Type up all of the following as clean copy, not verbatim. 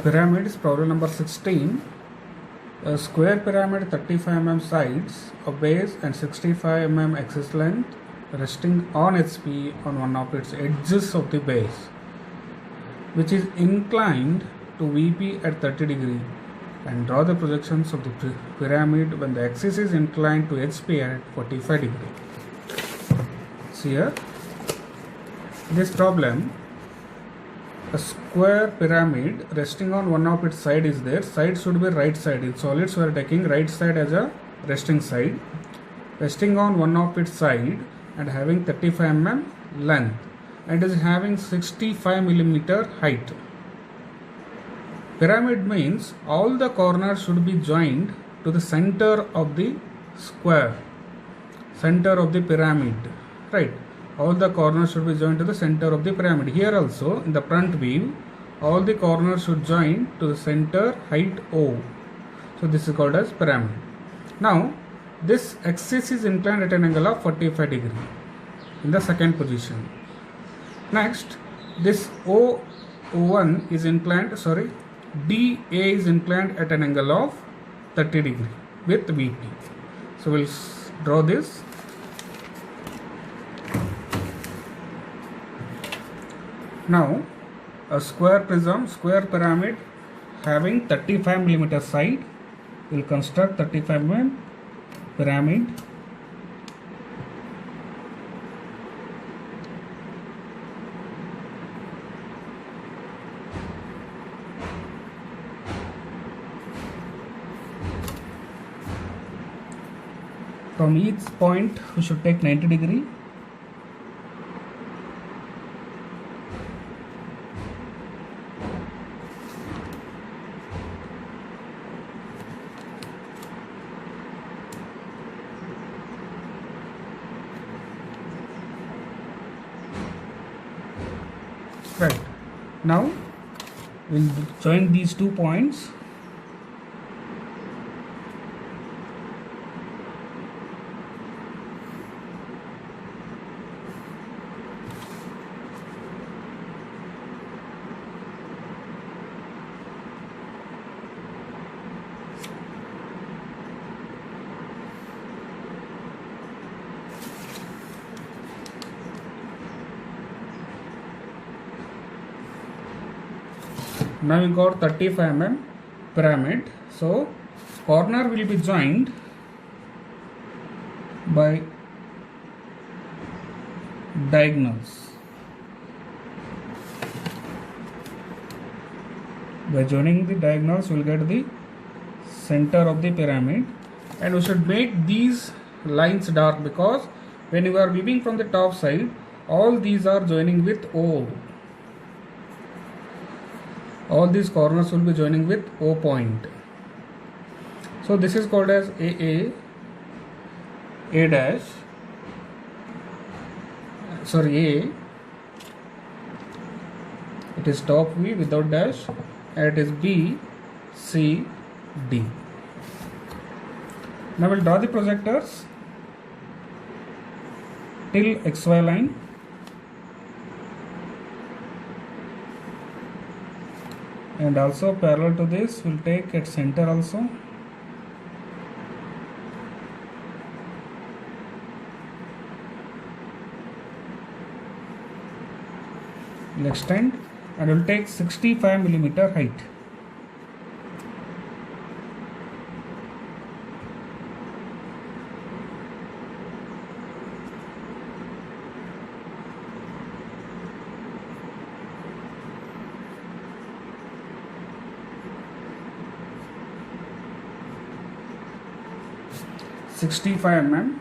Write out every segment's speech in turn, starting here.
Pyramid is problem number 16. A square pyramid 35 mm sides, a base and 65 mm axis length resting on HP on one of its edges of the base, which is inclined to VP at 30 degree, and draw the projections of the pyramid when the axis is inclined to HP at 45 degree. See here, this problem, a square pyramid resting on one of its side is there. Side should be right side. In solids we are taking right side as a resting side. Resting on one of its side and having 35 mm length and is having 65 mm height. Pyramid means all the corners should be joined to the center of the square, center of the pyramid, right? All the corners should be joined to the center of the pyramid. Here also in the front view, all the corners should join to the center height O. So this is called as pyramid. Now this axis is inclined at an angle of 45 degree in the second position. Next, this O1 is inclined, DA is inclined at an angle of 30 degree with VP. So we'll draw this. Now a square prism, square pyramid having 35 mm side, will construct 35 mm pyramid. From each point we should take 90 degree. Right. Now we'll join these 2 points. Now we got 35 mm pyramid. So corner will be joined by diagonals. By joining the diagonals we will get the center of the pyramid, and we should make these lines dark because when you are viewing from the top side, all these are joining with O. All these corners will be joining with O point. So this is called as A dash, A, it is top V without dash, and it is B, C, D. Now we'll draw the projectors till XY line. And also parallel to this we'll take at center also. We'll extend and we'll take 65 mm height.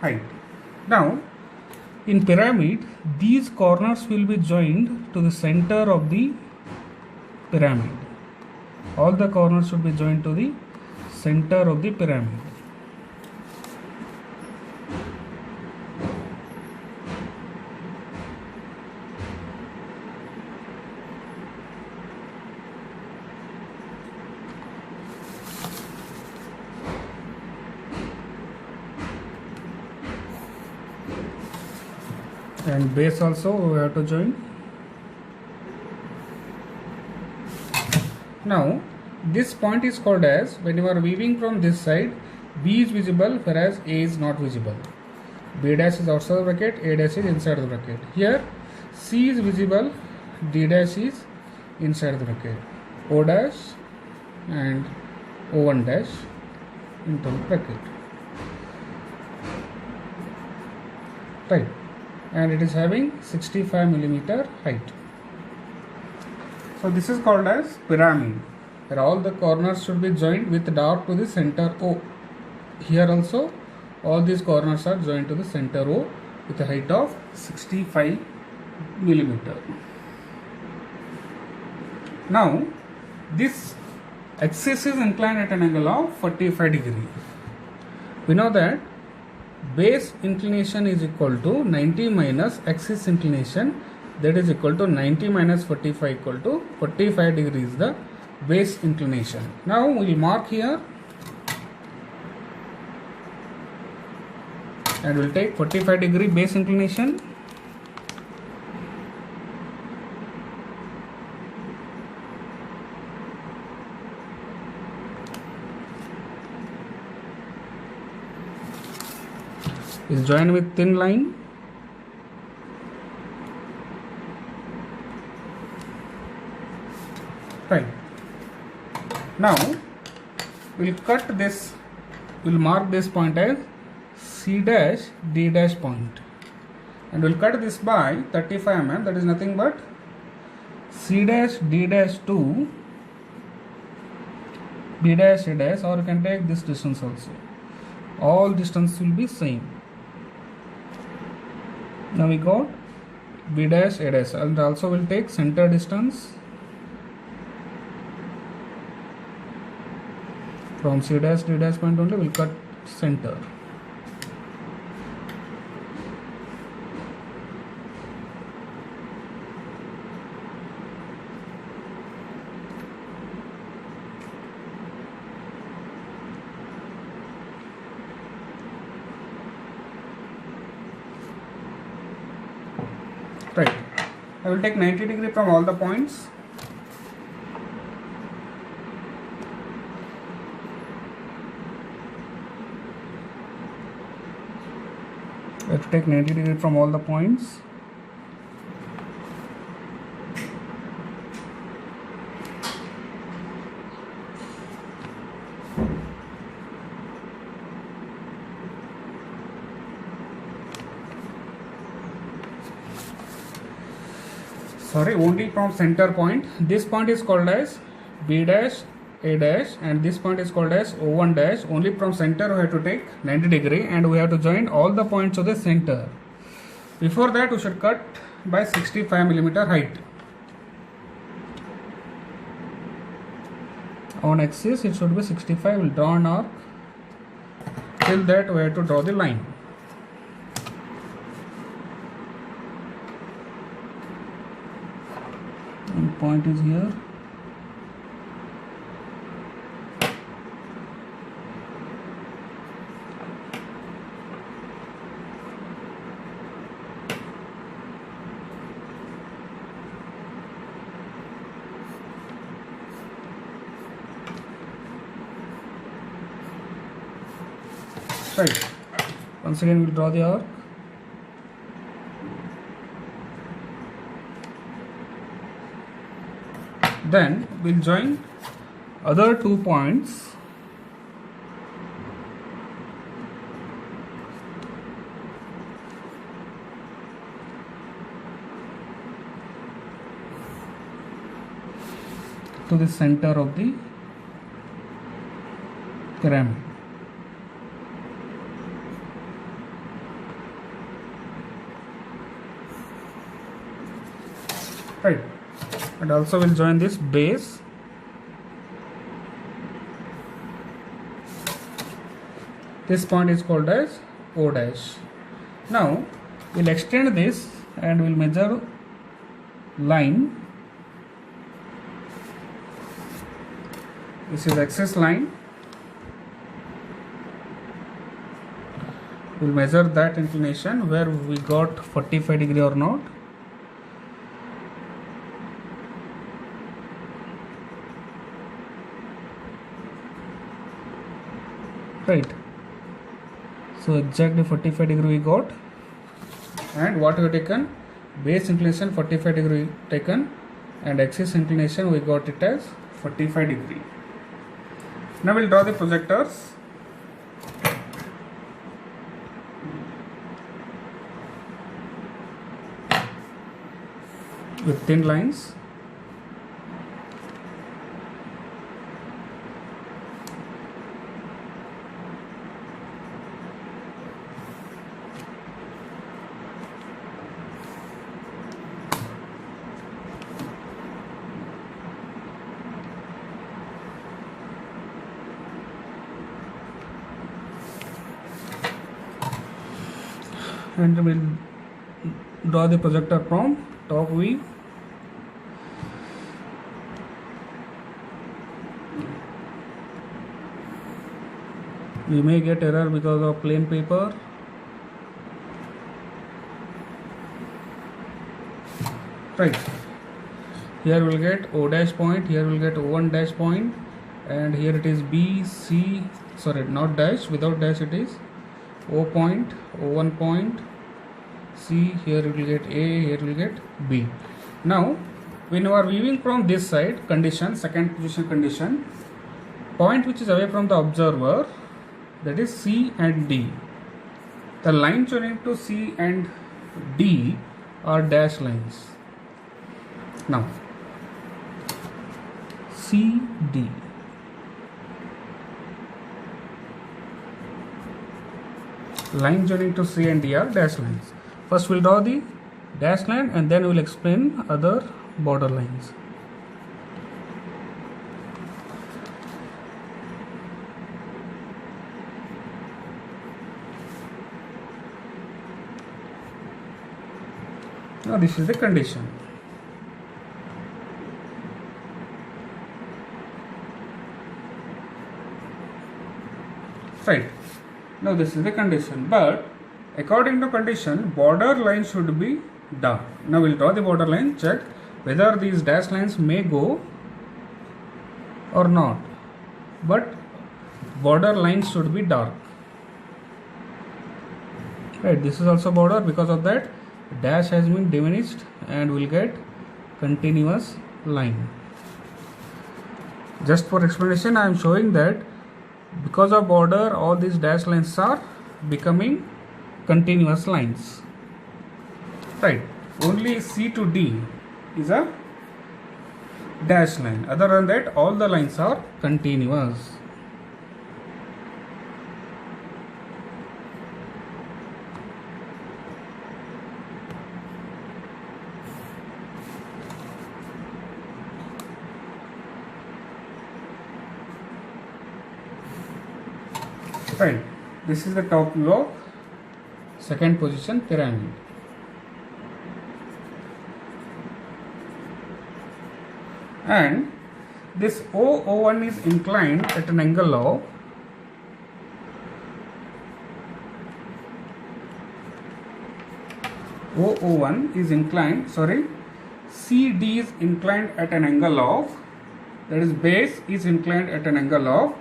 height. Now in pyramid these corners will be joined to the center of the pyramid. All the corners should be joined to the center of the pyramid. And base also we have to join. Now this point is called as, when you are viewing from this side, B is visible whereas A is not visible. B dash is outside the bracket, A dash is inside the bracket. Here C is visible, D dash is inside the bracket. O dash and O1 dash into the bracket. Right, and it is having 65 millimeter height. So this is called as pyramid, where all the corners should be joined with dot to the center O. Here also all these corners are joined to the center O with a height of 65 millimeter. Now this axis is inclined at an angle of 45 degree. We know that base inclination is equal to 90 minus axis inclination, that is equal to 90 minus 45 equal to 45 degree is the base inclination. Now we will mark here and we will take 45 degree base inclination. Is joined with thin line. Right. Now we'll cut this, we'll mark this point as C dash D dash point, and we'll cut this by 35 mm, that is nothing but C dash D dash to B dash A dash, or you can take this distance also. All distance will be same. Now we got B dash A dash, and also will take center distance from C dash D dash point only. Will cut center. Right. I will take 90 degree from all the points. I have to take 90 degree from all the points. Sorry, only from center point. This point is called as B dash A dash, and this point is called as O1 dash. Only from center we have to take 90 degree, and we have to join all the points to the center. Before that we should cut by 65 millimeter height. On axis it should be 65. We will draw an arc. Till that we have to draw the line. And point is here. Right. Once again we will draw the arc. Then we will join other 2 points. To the center of the pyramid. Right. And also we'll join this base. This point is called as O dash. Now we'll extend this and we'll measure line. This is axis line. We'll measure that inclination, where we got 45 degree or not. right? So exactly 45 degree we got. And what we have taken, base inclination 45 degree taken, and axis inclination we got it as 45 degree. Now we'll draw the projectors. With thin lines. And we'll draw the projector from top view. We may get error because of plain paper. Right. Here we'll get O dash point, here we'll get O1 dash point, and here it is B, C, sorry, not dash, without dash it is O point, O1 point, C, here we will get A, here we will get B. Now, when you are viewing from this side, condition, second position condition, point which is away from the observer, that is C and D. The lines joining to C and D are dash lines. Now, C, D. Lines joining to C and D are dash lines. First we'll draw the dash line and then we'll explain other border lines. Now this is the condition. Right. Now this is the condition, but according to condition, border line should be dark. Now we'll draw the border line, check whether these dash lines may go or not, but border lines should be dark. Right, this is also border, because of that dash has been diminished and we'll get continuous line. Just for explanation, I am showing that because of border, all these dash lines are becoming continuous lines. Right, only C to D is a dash line. Other than that, all the lines are continuous. Right, this is the top view of second position pyramid. And this O1 is inclined at an angle of O1 is inclined, CD is inclined at an angle of, that is base is inclined at an angle of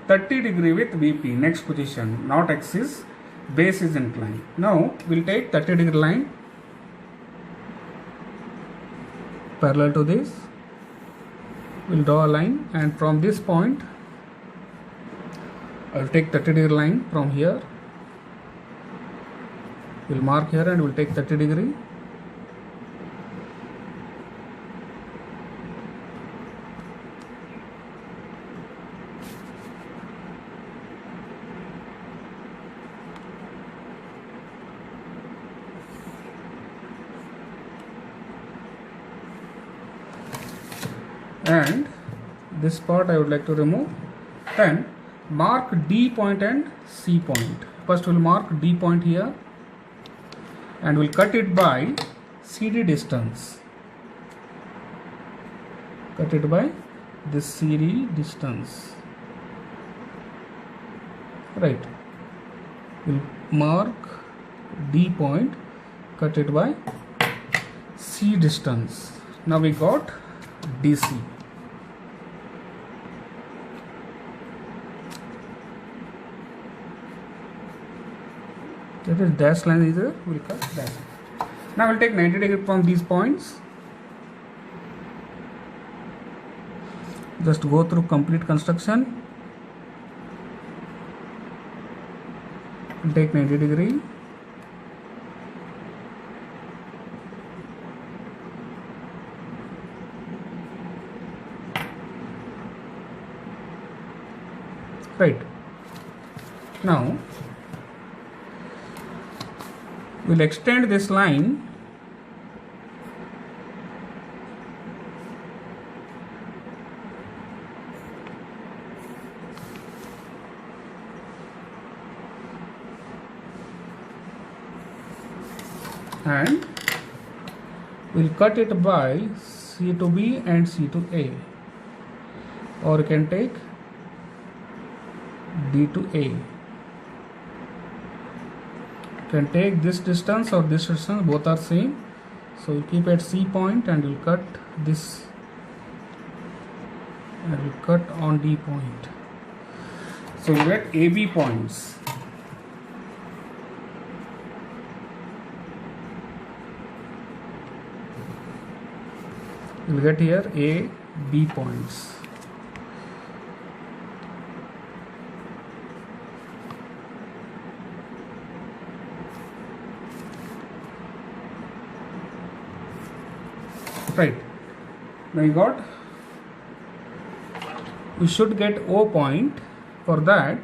30 degree with VP, next position, not axis, base is inclined. Now we'll take 30 degree line parallel to this. We'll draw a line, and from this point I'll take 30 degree line from here. We'll mark here and we'll take 30 degree. And this part I would like to remove. Then mark D point and C point. First we'll mark D point here and we'll cut it by CD distance. Cut it by this CD distance. Right. We'll mark D point, cut it by C distance. Now we got DC. So it is dash line is there, we'll cut dash line. Now we'll take 90 degree from these points. Just go through complete construction. We'll take 90 degree. Right. Now we'll extend this line and we'll cut it by C to B and C to A, or you can take D to A. You can take this distance or this distance, both are same, so we'll keep at C point and we'll cut this and we'll cut on D point. So we'll get AB points. We'll get here A, B points. Right. Now we should get O point. For that,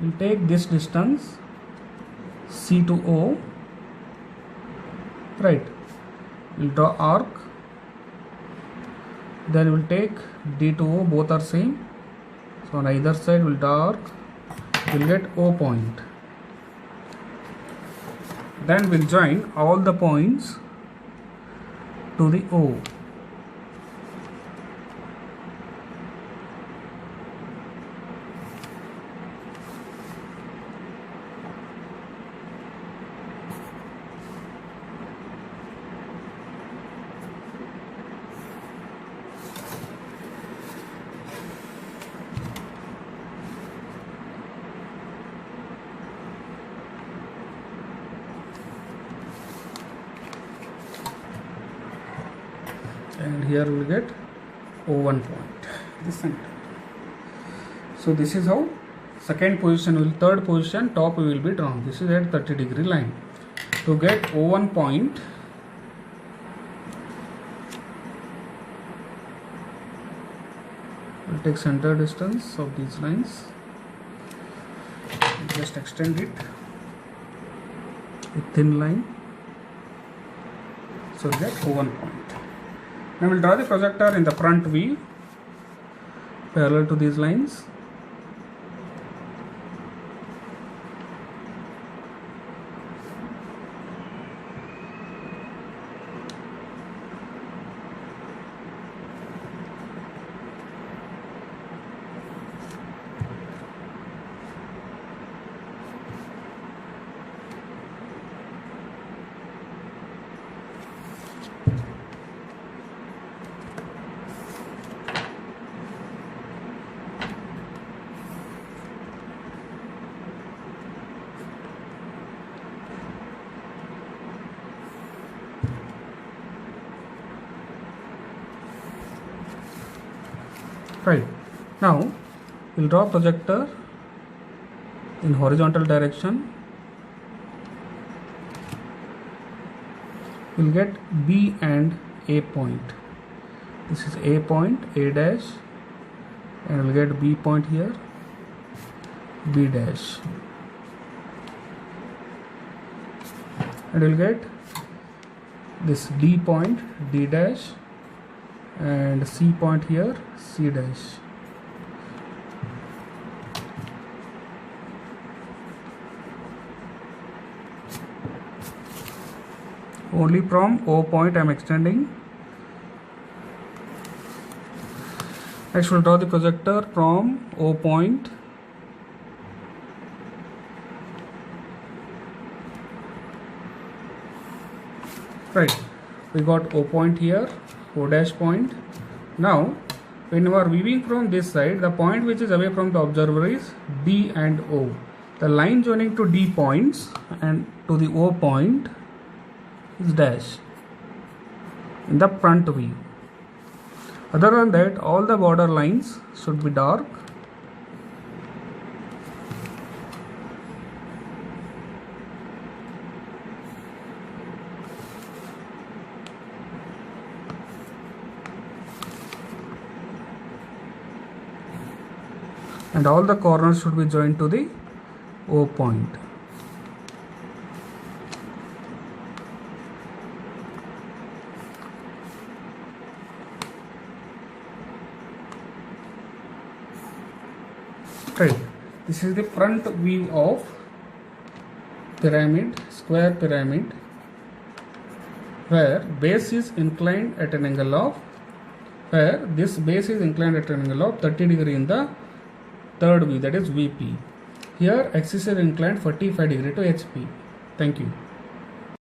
we'll take this distance C to O. Right. We'll draw arc. Then we'll take D to O, both are same. So on either side we'll draw arc. We'll get O point. Then we'll join all the points to the O. And here we will get O1 point, this center. So this is how second position will, third position top will be drawn. This is at 30 degree line. To get O1 point, we'll take center distance of these lines, just extend it, a thin line, so we'll get O1 point. Now we'll draw the projector in the front view parallel to these lines. Right. Now we'll draw projector in horizontal direction. We'll get B and A point. This is A point, A dash, and we'll get B point here, B dash, and we'll get this D point, D dash, and C point here, C dash. Only from O point I am extending. Next we'll draw the projector from O point. Right, we got O point here, O dash point. Now when you are viewing from this side, the point which is away from the observer is D and O. The line joining to D points and to the O point is dash in the front view. Other than that, all the border lines should be dark. And all the corners should be joined to the O point. Right. This is the front view of pyramid, square pyramid, where base is inclined at an angle of, where this base is inclined at an angle of 30 degree in the third view, that is VP. Here axis is inclined 45 degree to HP. Thank you.